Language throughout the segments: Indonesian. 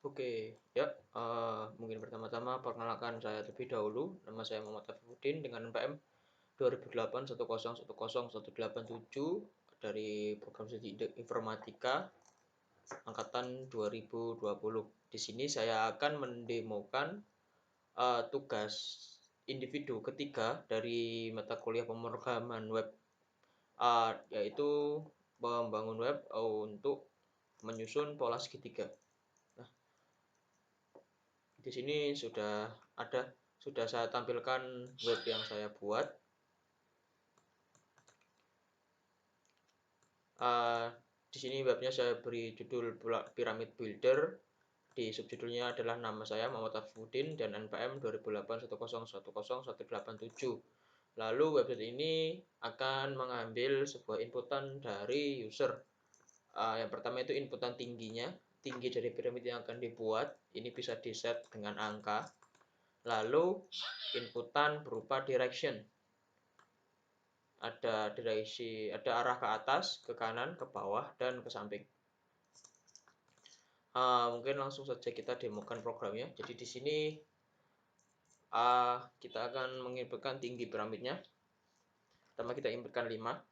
Oke, ya, mungkin pertama-tama perkenalkan saya terlebih dahulu. Nama saya Muhammad Afifuddin dengan NPM 2008 1010187 dari program studi informatika angkatan 2020. Di sini saya akan mendemokan tugas individu ketiga dari mata kuliah pemrograman web, yaitu membangun web untuk menyusun pola segitiga. Di sini sudah saya tampilkan web yang saya buat. Di sini webnya saya beri judul Pyramid Builder. Di subjudulnya adalah nama saya Muhammad Afifuddin dan NPM 2008 1010187. Lalu website ini akan mengambil sebuah inputan dari user. Yang pertama itu inputan tinggi dari piramid yang akan dibuat. Ini bisa diset dengan angka. Lalu inputan berupa direction. Ada arah ke atas, ke kanan, ke bawah, dan ke samping. Mungkin langsung saja kita demokan programnya. Jadi di sini kita akan menginputkan tinggi piramidnya. Pertama kita inputkan 5.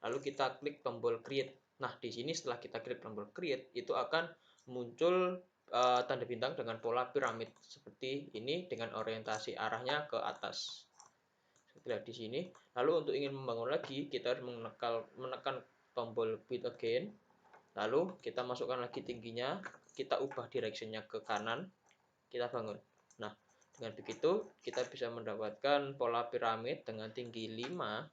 Lalu kita klik tombol create. Nah, di sini setelah kita klik tombol create, itu akan muncul tanda bintang dengan pola piramid seperti ini dengan orientasi arahnya ke atas. Lihat di sini. Lalu untuk ingin membangun lagi, kita harus menekan tombol build again. Lalu kita masukkan lagi tingginya, kita ubah directionnya ke kanan, kita bangun. Nah, dengan begitu kita bisa mendapatkan pola piramid dengan tinggi 5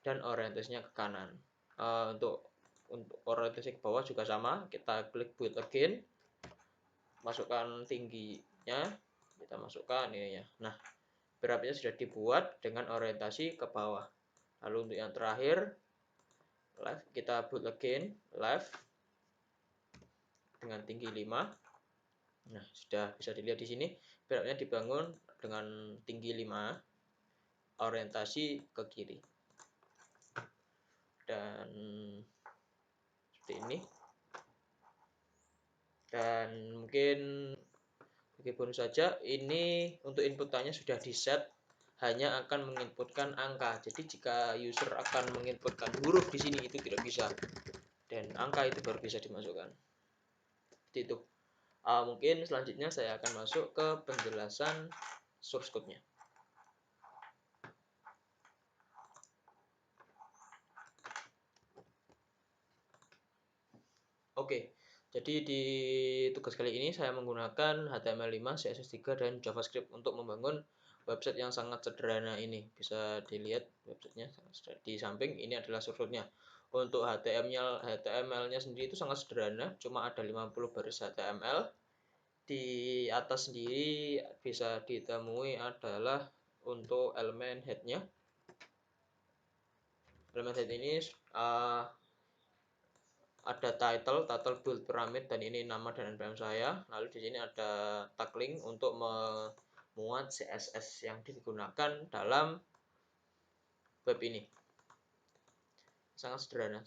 dan orientasinya ke kanan. Untuk orientasi ke bawah juga sama, kita klik build again, masukkan tingginya, kita masukkan ininya. Nah, piramidnya sudah dibuat dengan orientasi ke bawah. Lalu untuk yang terakhir, left, kita build again, left dengan tinggi 5. Nah, sudah bisa dilihat di sini, piramidnya dibangun dengan tinggi 5, orientasi ke kiri. Dan seperti ini. Dan mungkin begini saja, ini untuk inputannya sudah di-set, hanya akan menginputkan angka. Jadi jika user akan menginputkan huruf di sini itu tidak bisa, dan angka itu baru bisa dimasukkan. Seperti itu. Mungkin selanjutnya saya akan masuk ke penjelasan source code-nya. Oke, jadi di tugas kali ini saya menggunakan HTML5, CSS3, dan JavaScript untuk membangun website yang sangat sederhana ini. Bisa dilihat websitenya di samping, ini adalah source code-nya. Untuk HTML-nya sendiri itu sangat sederhana, cuma ada 50 baris HTML. Di atas sendiri bisa ditemui adalah untuk elemen head-nya. Elemen head ini ada title build pyramid, dan ini nama dan NPM saya. Lalu di sini ada tag link untuk memuat CSS yang digunakan dalam web ini. Sangat sederhana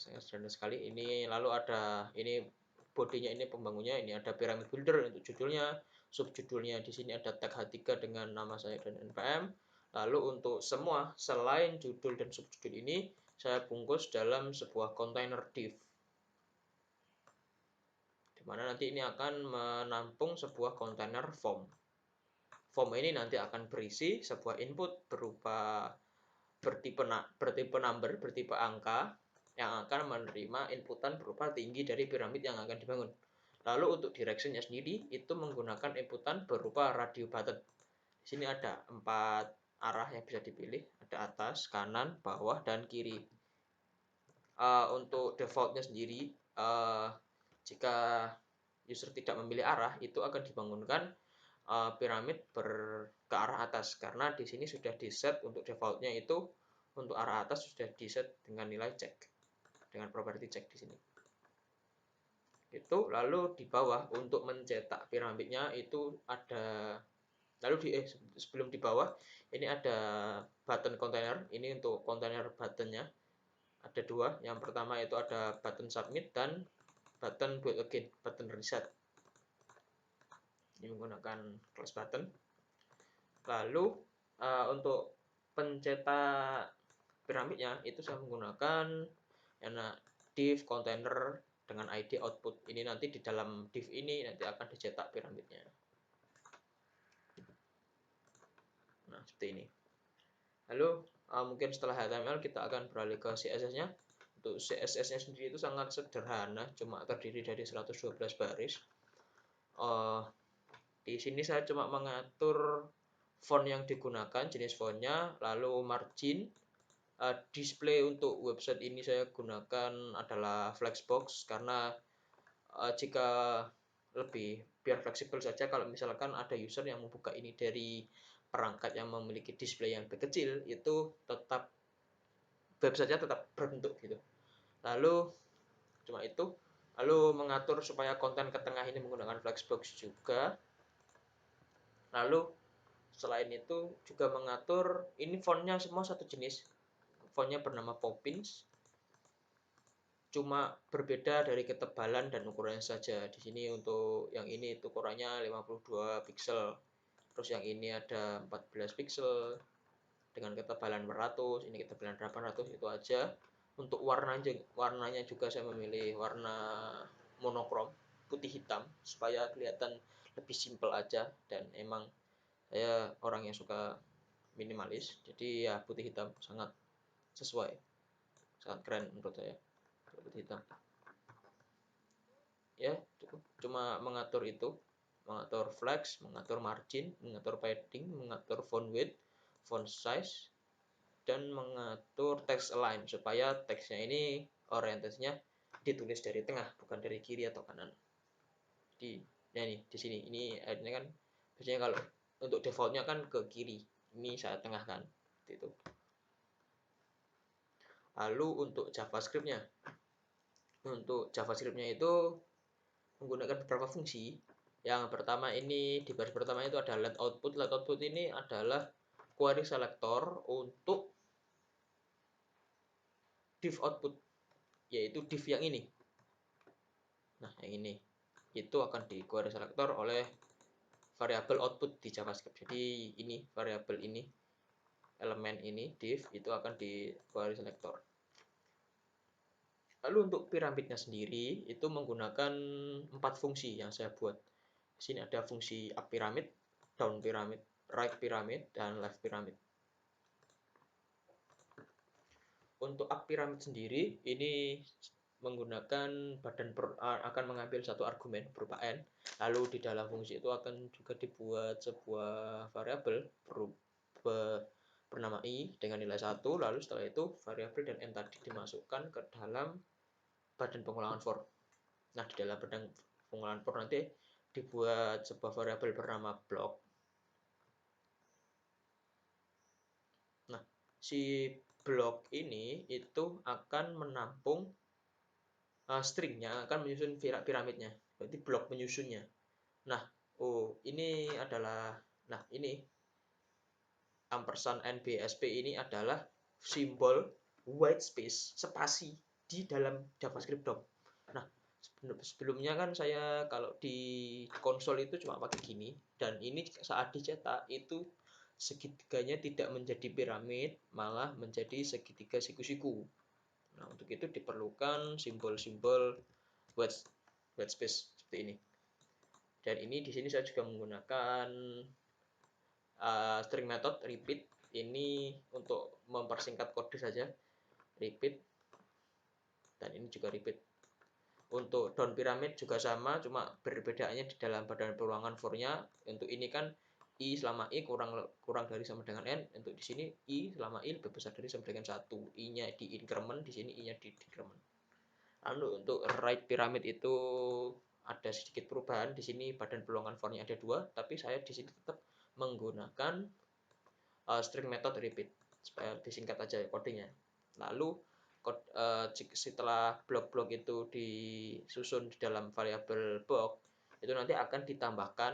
sekali. Ini lalu ada ini bodinya, ini pembangunnya, ini ada pyramid builder untuk judulnya, subjudulnya di sini ada tag H3 dengan nama saya dan NPM. Lalu untuk semua selain judul dan subjudul ini saya bungkus dalam sebuah container div, dimana nanti ini akan menampung sebuah kontainer form. Form ini nanti akan berisi sebuah input berupa bertipe number, bertipe angka, yang akan menerima inputan berupa tinggi dari piramid yang akan dibangun. Lalu untuk directionnya sendiri itu menggunakan inputan berupa radio button. Di sini ada 4 arah yang bisa dipilih, ada atas, kanan, bawah, dan kiri. Untuk defaultnya sendiri, jika user tidak memilih arah, itu akan dibangunkan piramid ke arah atas, karena di sini sudah di-set untuk defaultnya itu untuk arah atas sudah di-set dengan nilai check, dengan property check di sini. Itu lalu di bawah untuk mencetak piramidnya itu ada, sebelum di bawah ini ada button container. Ini untuk container buttonnya ada 2. Yang pertama itu ada button submit dan button build again, button reset. Ini menggunakan class button. Lalu untuk pencetak piramidnya itu saya menggunakan div container dengan ID output. Ini nanti di dalam div ini nanti akan dicetak piramidnya. Nah, seperti ini. Lalu mungkin setelah HTML kita akan beralih ke CSS-nya. Untuk CSS-nya sendiri itu sangat sederhana, cuma terdiri dari 112 baris. Di sini saya cuma mengatur font yang digunakan, jenis fontnya, lalu margin. Display untuk website ini saya gunakan adalah Flexbox karena jika lebih biar fleksibel saja, kalau misalkan ada user yang membuka ini dari perangkat yang memiliki display yang lebih kecil, itu tetap websitenya tetap berbentuk gitu. Lalu cuma itu. Lalu mengatur supaya konten ke tengah ini menggunakan Flexbox juga. Lalu selain itu juga mengatur ini fontnya semua satu jenis. Fontnya bernama Poppins. Cuma berbeda dari ketebalan dan ukurannya saja. Di sini untuk yang ini itu ukurannya 52 pixel. Terus yang ini ada 14 pixel dengan ketebalan 100, ini ketebalan 800, itu aja. Untuk warnanya juga saya memilih warna monokrom, putih hitam, supaya kelihatan lebih simpel aja. Dan emang saya orang yang suka minimalis, jadi ya putih hitam sangat sesuai, sangat keren menurut saya putih hitam. Ya cukup, cuma mengatur itu, mengatur flex, mengatur margin, mengatur padding, mengatur font width, font size, dan mengatur text align supaya teksnya ini orientasinya ditulis dari tengah bukan dari kiri atau kanan. Nah ini di sini ini kan biasanya kalau untuk defaultnya kan ke kiri, ini saya tengahkan seperti itu. Lalu untuk JavaScript-nya itu menggunakan beberapa fungsi. Yang pertama ini di baris pertama itu ada let output. Let output ini adalah query selector untuk div output, yaitu div yang ini. Nah, yang ini itu akan di query selector oleh variabel output di JavaScript. Jadi ini variabel ini, elemen ini div itu akan di query selector. Lalu untuk piramidnya sendiri itu menggunakan 4 fungsi yang saya buat. Di sini ada fungsi up pyramid, down pyramid, right pyramid, dan left pyramid. Untuk up pyramid sendiri ini menggunakan akan mengambil satu argumen berupa n, lalu di dalam fungsi itu akan juga dibuat sebuah variabel bernama i dengan nilai 1, lalu setelah itu variabel dan n tadi dimasukkan ke dalam badan pengulangan for. Nah, di dalam badan pengulangan for nanti dibuat sebuah variabel bernama block. Nah, si block ini itu akan menampung string yang akan menyusun piramidnya, berarti blok menyusunnya. Nah, ini adalah, ini ampersand NBSP ini adalah simbol white space, spasi di dalam JavaScript DOM. Nah, sebelumnya kan saya kalau di konsol itu cuma pakai gini, dan ini saat dicetak itu segitiganya tidak menjadi piramid, malah menjadi segitiga siku-siku. Nah, untuk itu diperlukan simbol-simbol white space seperti ini. Dan ini di sini saya juga menggunakan string method repeat. Ini untuk mempersingkat kode saja, repeat. Dan ini juga repeat. Untuk down pyramid juga sama, cuma perbedaannya di dalam badan perulangan for-nya. Untuk ini kan i selama i kurang dari sama dengan n. Untuk di sini i selama i lebih besar dari sama dengan 1. I-nya di increment, di sini i-nya di decrement. Lalu untuk right pyramid itu ada sedikit perubahan. Di sini badan peluangan for-nya ada 2, tapi saya di sini tetap menggunakan string method repeat supaya disingkat aja kodenya. Lalu setelah blok-blok itu disusun di dalam variabel box, itu nanti akan ditambahkan,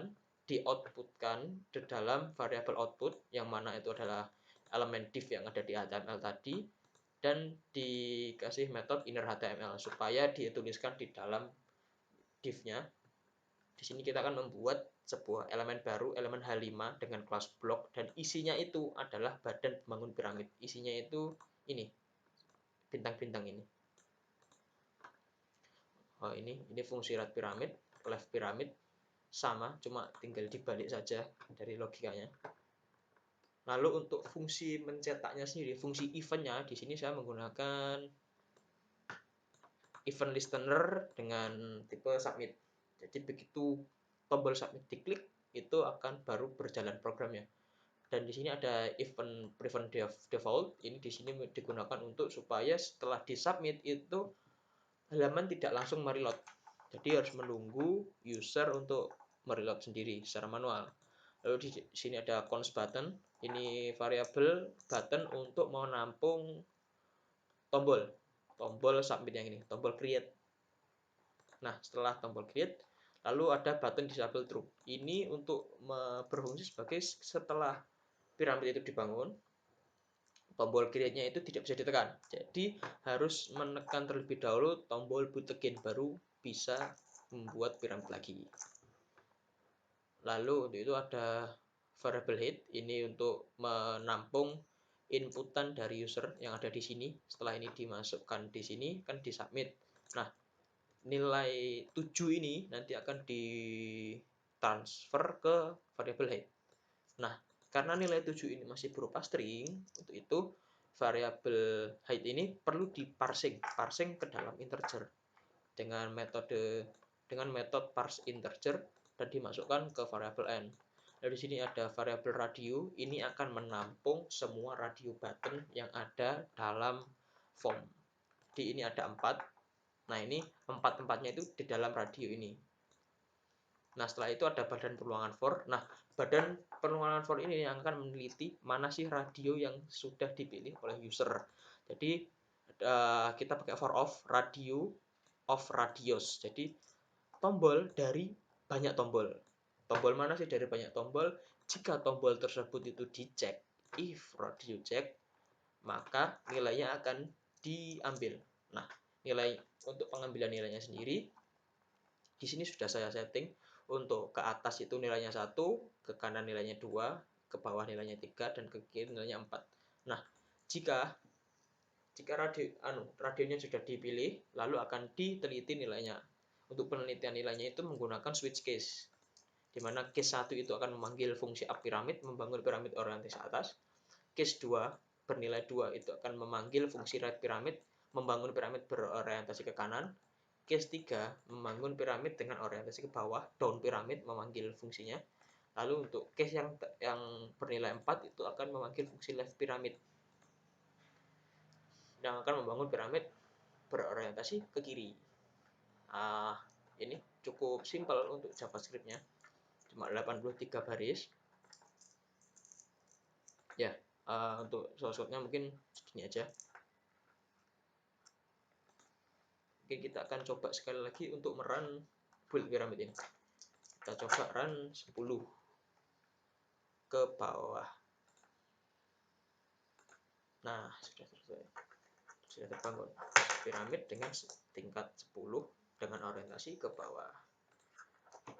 di-outputkan di dalam variabel output, yang mana itu adalah elemen div yang ada di HTML tadi, dan dikasih metode inner HTML supaya dituliskan di dalam div-nya. Di sini kita akan membuat sebuah elemen baru, elemen H5 dengan kelas blok, dan isinya itu adalah badan pembangun piramid. Isinya itu ini, bintang-bintang ini. Oh, ini fungsi right piramid, left piramid, sama, cuma tinggal dibalik saja dari logikanya. Lalu untuk fungsi mencetaknya sendiri, fungsi eventnya, di sini saya menggunakan event listener dengan tipe submit. Jadi begitu tombol submit diklik, itu akan baru berjalan programnya. Dan di sini ada event prevent default. Ini di sini digunakan untuk supaya setelah disubmit itu halaman tidak langsung mereload. Jadi harus menunggu user untuk mereload sendiri secara manual. Lalu di sini ada const button. Ini variabel button untuk menampung tombol submit yang ini, tombol create. Nah, setelah tombol create, lalu ada button disable true. Ini untuk berfungsi sebagai setelah piramid itu dibangun, tombol create-nya itu tidak bisa ditekan. Jadi harus menekan terlebih dahulu tombol boot again, baru bisa membuat piramid lagi. Lalu untuk itu ada variable head, ini untuk menampung inputan dari user yang ada di sini. Setelah ini dimasukkan di sini, kan disubmit. Nah, nilai 7 ini nanti akan ditransfer ke variable head. Nah, karena nilai 7 ini masih berupa string, untuk itu variabel height ini perlu diparsing, parsing ke dalam integer dengan metode parse integer dan dimasukkan ke variabel n. Lalu di sini ada variabel radio, ini akan menampung semua radio button yang ada dalam form. Di ini ada 4. Nah, ini 4-4-nya itu di dalam radio ini. Nah, setelah itu ada badan perulangan for. Nah, badan perulangan for ini yang akan meneliti mana sih radio yang sudah dipilih oleh user. Jadi kita pakai for of radio of radius. Jadi tombol dari banyak tombol. Tombol mana sih dari banyak tombol? Jika tombol tersebut itu dicek, if radio check, maka nilainya akan diambil. Nah, nilai untuk pengambilan nilainya sendiri di sini sudah saya setting. Untuk ke atas itu nilainya 1, ke kanan nilainya 2, ke bawah nilainya 3, dan ke kiri nilainya 4. Nah, jika radionya sudah dipilih, lalu akan diteliti nilainya. Untuk penelitian nilainya itu menggunakan switch case, di mana case 1 itu akan memanggil fungsi up piramid, membangun piramid orientasi atas. Case 2 bernilai 2 itu akan memanggil fungsi right piramid, membangun piramid berorientasi ke kanan. Case 3 membangun piramid dengan orientasi ke bawah, down piramid, memanggil fungsinya. Lalu untuk case yang bernilai 4 itu akan memanggil fungsi left piramid, yang akan membangun piramid berorientasi ke kiri. Ini cukup simpel untuk JavaScript-nya, cuma 83 baris. Ya, untuk shortcut-nya mungkin segini aja. Oke, kita akan coba sekali lagi untuk merun build piramid ini. Kita coba run 10 ke bawah. Nah, sudah selesai. Sudah terbangun piramid dengan tingkat 10 dengan orientasi ke bawah.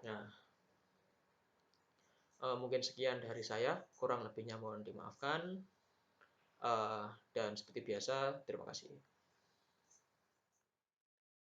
Nah, mungkin sekian dari saya, kurang lebihnya mohon dimaafkan. Dan seperti biasa, terima kasih.